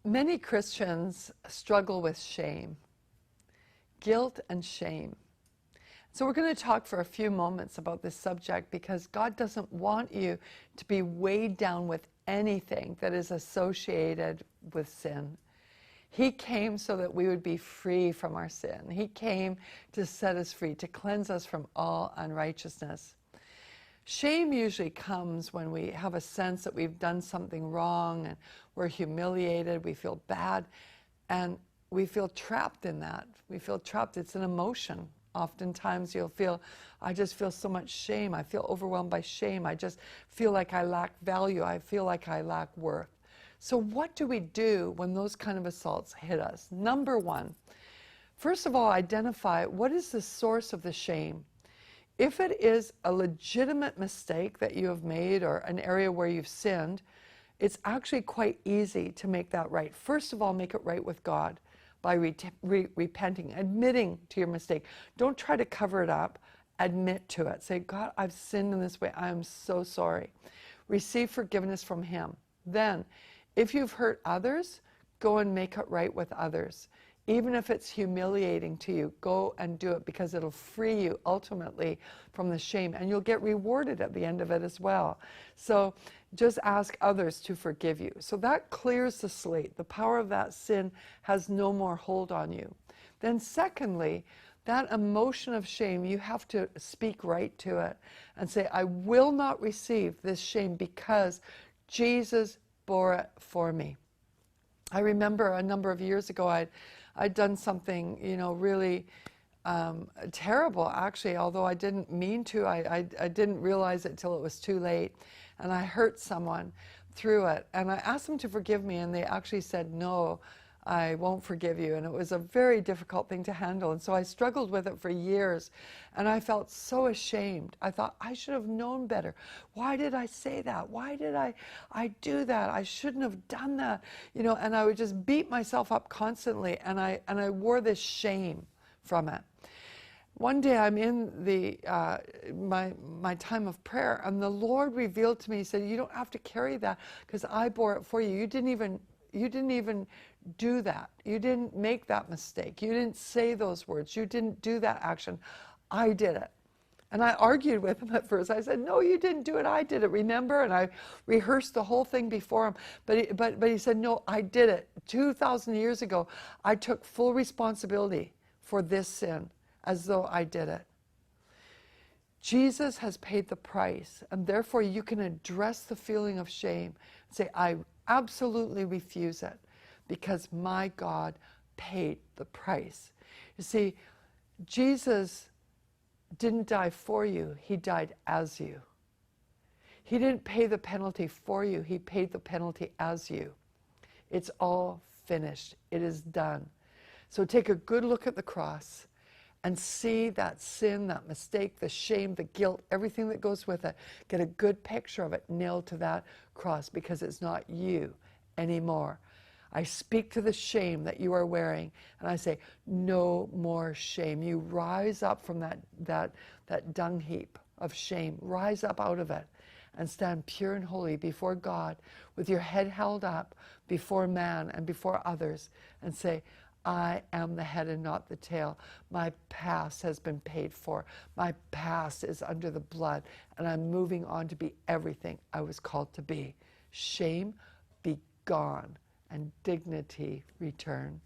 Many Christians struggle with shame, guilt and shame. So we're going to talk for a few moments about this subject because God doesn't want you to be weighed down with anything that is associated with sin. He came so that we would be free from our sin. He came to set us free, to cleanse us from all unrighteousness. Shame usually comes when we have a sense that we've done something wrong and we're humiliated, we feel bad, and we feel trapped in that. We feel trapped. It's an emotion. Oftentimes you'll feel, I just feel so much shame. I feel overwhelmed by shame. I just feel like I lack value. I feel like I lack worth. So what do we do when those kind of assaults hit us? Number one, first of all, identify what is the source of the shame. If it is a legitimate mistake that you have made or an area where you've sinned, it's actually quite easy to make that right. First of all, make it right with God by repenting, admitting to your mistake. Don't try to cover it up. Admit to it. Say, God, I've sinned in this way. I am so sorry. Receive forgiveness from Him. Then, if you've hurt others, go and make it right with others. Even if it's humiliating to you, go and do it because it'll free you ultimately from the shame and you'll get rewarded at the end of it as well. So just ask others to forgive you. So that clears the slate. The power of that sin has no more hold on you. Then secondly, that emotion of shame, you have to speak right to it and say, I will not receive this shame because Jesus bore it for me. I remember a number of years ago, I'd done something, really terrible, actually, although I didn't mean to. I didn't realize it till it was too late. And I hurt someone through it. And I asked them to forgive me, and they actually said, no, I won't forgive you. And it was a very difficult thing to handle. And so I struggled with it for years. And I felt so ashamed. I thought, I should have known better. Why did I say that? Why did I do that? I shouldn't have done that. And I would just beat myself up constantly. And I wore this shame from it. One day I'm in my time of prayer, and the Lord revealed to me, He said, you don't have to carry that because I bore it for you. You didn't even do that. You didn't make that mistake. You didn't say those words. You didn't do that action. I did it. And I argued with him at first. I said, no, you didn't do it. I did it, remember? And I rehearsed the whole thing before him. But he said, no, I did it. 2,000 years ago, I took full responsibility for this sin as though I did it. Jesus has paid the price, and therefore you can address the feeling of shame and say, I absolutely refuse it because my God paid the price. You see, Jesus didn't die for you, He died as you. He didn't pay the penalty for you, He paid the penalty as you. It's all finished. It is done. So take a good look at the cross and see that sin, that mistake, the shame, the guilt, everything that goes with it. Get a good picture of it nailed to that cross because it's not you anymore. I speak to the shame that you are wearing and I say, no more shame. You rise up from that dung heap of shame. Rise up out of it and stand pure and holy before God with your head held up before man and before others and say, I am the head and not the tail. My past has been paid for. My past is under the blood, and I'm moving on to be everything I was called to be. Shame be gone, and dignity return.